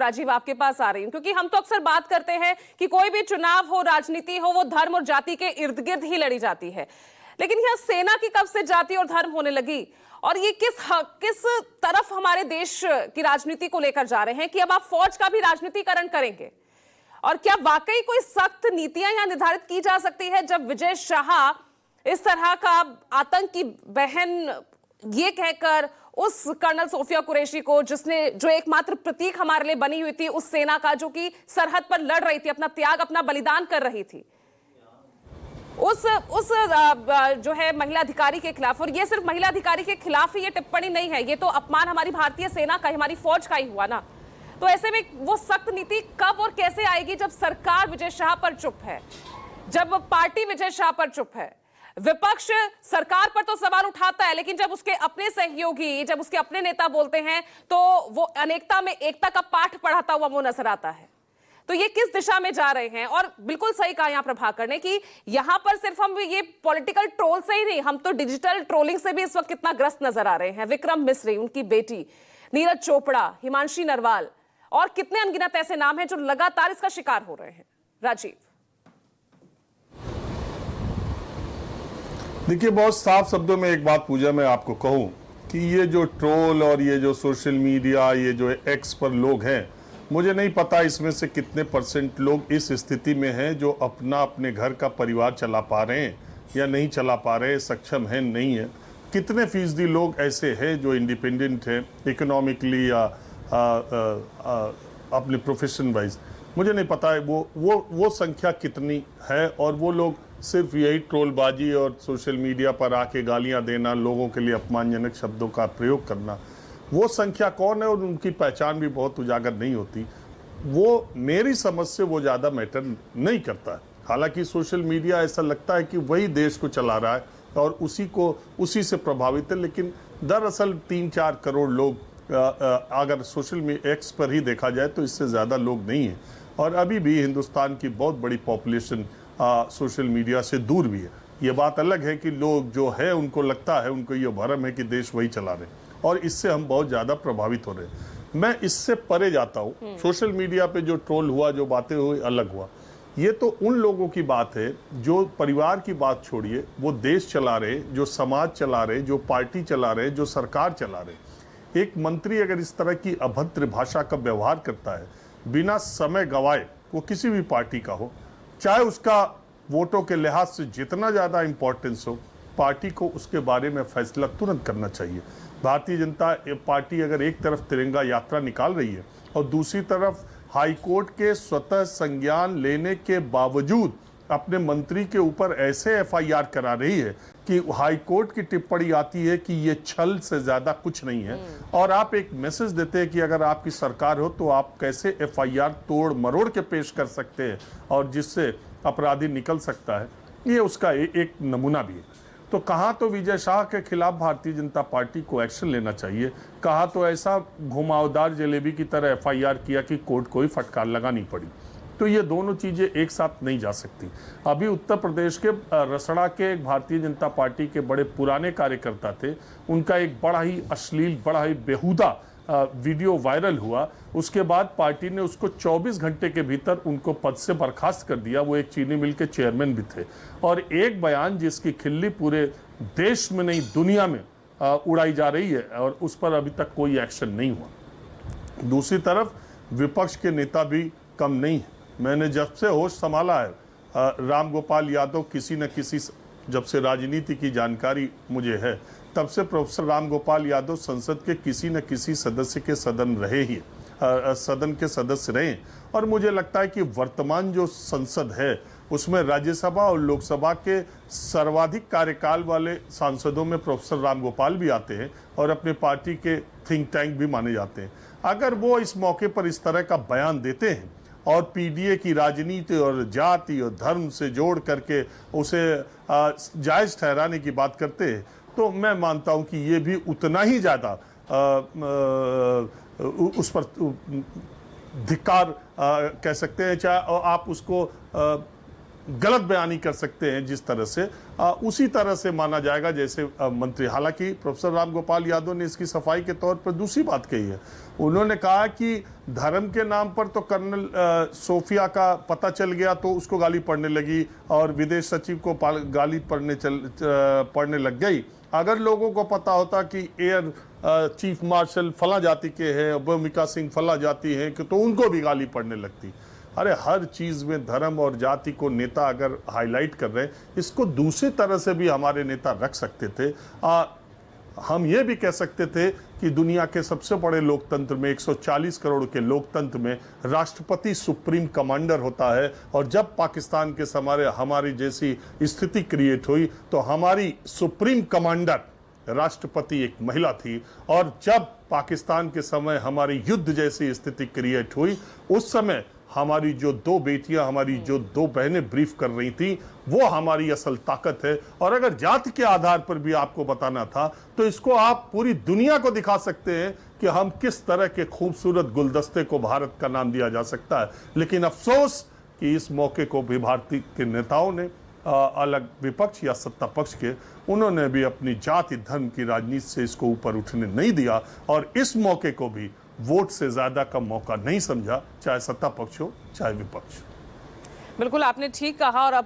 राजीव आपके पास आ रही हूं, क्योंकि हम तो अक्सर बात करते हैं कि कोई भी चुनाव हो, राजनीति हो, वो धर्म और जाति के इर्द गिर्द ही लड़ी जाती है। लेकिन यह सेना की कब से जाति और धर्म होने लगी, और ये किस तरफ हमारे देश की राजनीति को लेकर जा रहे हैं कि अब आप फौज का भी राजनीतिकरण करेंगे? और क्या वाकई कोई सख्त नीतियां यहां निर्धारित की जा सकती है जब विजय शाह इस तरह का आतंक की बहन ये कहकर उस कर्नल सोफिया कुरैशी को, जो एकमात्र प्रतीक हमारे लिए बनी हुई थी, उस सेना का जो कि सरहद पर लड़ रही थी, अपना त्याग, अपना बलिदान कर रही थी, उस जो है महिला अधिकारी के खिलाफ, और ये सिर्फ महिला अधिकारी के खिलाफ ही ये टिप्पणी नहीं है, ये तो अपमान हमारी भारतीय सेना का, हमारी फौज का ही हुआ ना। तो ऐसे में वो सख्त नीति कब और कैसे आएगी जब सरकार विजय शाह पर चुप है, जब पार्टी विजय शाह पर चुप है? विपक्ष सरकार पर तो सवाल उठाता है, लेकिन जब उसके अपने सहयोगी, जब उसके अपने नेता बोलते हैं तो वो अनेकता में एकता का पाठ पढ़ाता हुआ वो नजर आता है। तो ये किस दिशा में जा रहे हैं? और बिल्कुल सही कहा यहां प्रभाकर ने कि यहां पर सिर्फ हम ये पॉलिटिकल ट्रोल से ही नहीं, हम तो डिजिटल ट्रोलिंग से भी इस वक्त कितना ग्रस्त नजर आ रहे हैं। विक्रम मिश्री, उनकी बेटी नीरज चोपड़ा, हिमांशी नरवाल और कितने अनगिनत ऐसे नाम हैं जो लगातार इसका शिकार हो रहे हैं। राजीव, देखिए, बहुत साफ शब्दों में एक बात पूजा मैं आपको कहूं कि ये जो ट्रोल और ये जो सोशल मीडिया, ये जो एक्स पर लोग हैं, मुझे नहीं पता इसमें से कितने % लोग इस स्थिति में हैं जो अपने घर का परिवार चला पा रहे हैं या नहीं चला पा रहे, सक्षम हैं नहीं है। कितने फीसदी लोग ऐसे हैं जो इंडिपेंडेंट हैं इकोनॉमिकली या अपने प्रोफेशन वाइज, मुझे नहीं पता है वो संख्या कितनी है। और वो लोग सिर्फ यही ट्रोलबाजी और सोशल मीडिया पर आके गालियां देना, लोगों के लिए अपमानजनक शब्दों का प्रयोग करना, वो संख्या कौन है और उनकी पहचान भी बहुत उजागर नहीं होती। वो मेरी समझ से वो ज़्यादा मैटर नहीं करता है। हालांकि सोशल मीडिया ऐसा लगता है कि वही देश को चला रहा है और उसी से प्रभावित है, लेकिन दरअसल 3-4 करोड़ लोग अगर सोशल मीडिया एक्स पर ही देखा जाए तो इससे ज़्यादा लोग नहीं हैं। और अभी भी हिंदुस्तान की बहुत बड़ी पॉपुलेशन सोशल मीडिया से दूर भी है। ये बात अलग है कि लोग जो है उनको लगता है, उनको ये भरम है कि देश वही चला रहे हैं और इससे हम बहुत ज़्यादा प्रभावित हो रहे हैं। मैं इससे परे जाता हूँ। सोशल मीडिया पे जो ट्रोल हुआ, जो बातें हुई, अलग हुआ। ये तो उन लोगों की बात है जो परिवार की बात छोड़िए, वो देश चला रहे, जो समाज चला रहे, जो पार्टी चला रहे, जो सरकार चला रहे। एक मंत्री अगर इस तरह की अभद्र भाषा का व्यवहार करता है बिना समय गवाए, वो किसी भी पार्टी का हो, चाहे उसका वोटों के लिहाज से जितना ज़्यादा इंपॉर्टेंस हो, पार्टी को उसके बारे में फैसला तुरंत करना चाहिए। भारतीय जनता पार्टी अगर एक तरफ तिरंगा यात्रा निकाल रही है और दूसरी तरफ हाईकोर्ट के स्वतः संज्ञान लेने के बावजूद अपने मंत्री के ऊपर ऐसे FIR करा रही है कि हाईकोर्ट की टिप्पणी आती है कि ये छल से ज्यादा कुछ नहीं है, और आप एक मैसेज देते हैं कि अगर आपकी सरकार हो तो आप कैसे FIR तोड़ मरोड़ के पेश कर सकते हैं और जिससे अपराधी निकल सकता है। ये उसका एक नमूना भी है। तो कहाँ तो विजय शाह के खिलाफ भारतीय जनता पार्टी को एक्शन लेना चाहिए, कहाँ तो ऐसा घुमावदार जलेबी की तरह FIR किया कि कोर्ट को ही फटकार लगानी पड़ी। तो ये दोनों चीज़ें एक साथ नहीं जा सकती। अभी उत्तर प्रदेश के रसड़ा के भारतीय जनता पार्टी के बड़े पुराने कार्यकर्ता थे, उनका एक बड़ा ही अश्लील, बड़ा ही बेहुदा वीडियो वायरल हुआ। उसके बाद पार्टी ने उसको 24 घंटे के भीतर उनको पद से बर्खास्त कर दिया। वो एक चीनी मिल के चेयरमैन भी थे। और एक बयान जिसकी खिल्ली पूरे देश में नहीं दुनिया में उड़ाई जा रही है और उस पर अभी तक कोई एक्शन नहीं हुआ। दूसरी तरफ विपक्ष के नेता भी कम नहीं है। मैंने जब से होश संभाला है, राम गोपाल यादव किसी न किसी, जब से राजनीति की जानकारी मुझे है तब से प्रोफेसर राम गोपाल यादव संसद के किसी न किसी सदस्य के सदन के सदस्य रहे। और मुझे लगता है कि वर्तमान जो संसद है उसमें राज्यसभा और लोकसभा के सर्वाधिक कार्यकाल वाले सांसदों में प्रोफेसर राम गोपाल भी आते हैं और अपने पार्टी के थिंक टैंक भी माने जाते हैं। अगर वो इस मौके पर इस तरह का बयान देते हैं और PDA की राजनीति और जाति और धर्म से जोड़ करके उसे जायज़ ठहराने की बात करते हैं, तो मैं मानता हूं कि ये भी उतना ही ज़्यादा उस पर धिक्कार कह सकते हैं, चाहे आप उसको गलत बयानी कर सकते हैं जिस तरह से उसी तरह से माना जाएगा जैसे मंत्री। हालांकि प्रोफेसर राम गोपाल यादव ने इसकी सफाई के तौर पर दूसरी बात कही है। उन्होंने कहा कि धर्म के नाम पर तो कर्नल सोफिया का पता चल गया तो उसको गाली पढ़ने लगी और विदेश सचिव को गाली पढ़ने लग गई। अगर लोगों को पता होता कि एयर चीफ मार्शल फला जाति के हैं, भूमिका सिंह फला जाति हैं, तो उनको भी गाली पढ़ने लगती। अरे हर चीज में धर्म और जाति को नेता अगर हाईलाइट कर रहे हैं, इसको दूसरी तरह से भी हमारे नेता रख सकते थे। हम ये भी कह सकते थे कि दुनिया के सबसे बड़े लोकतंत्र में 140 करोड़ के लोकतंत्र में राष्ट्रपति सुप्रीम कमांडर होता है, और जब पाकिस्तान के समय हमारी जैसी स्थिति क्रिएट हुई तो हमारी सुप्रीम कमांडर राष्ट्रपति एक महिला थी, और जब पाकिस्तान के समय हमारी युद्ध जैसी स्थिति क्रिएट हुई उस समय हमारी जो दो बेटियां, हमारी जो दो बहनें ब्रीफ कर रही थी, वो हमारी असल ताकत है। और अगर जाति के आधार पर भी आपको बताना था तो इसको आप पूरी दुनिया को दिखा सकते हैं कि हम किस तरह के खूबसूरत गुलदस्ते को भारत का नाम दिया जा सकता है। लेकिन अफसोस कि इस मौके को भी भारतीय के नेताओं ने, अलग विपक्ष या सत्ता पक्ष के, उन्होंने भी अपनी जाति धर्म की राजनीति से इसको ऊपर उठने नहीं दिया, और इस मौके को भी वोट से ज्यादा का मौका नहीं समझा, चाहे सत्ता पक्ष हो चाहे विपक्ष। बिल्कुल आपने ठीक कहा। और अब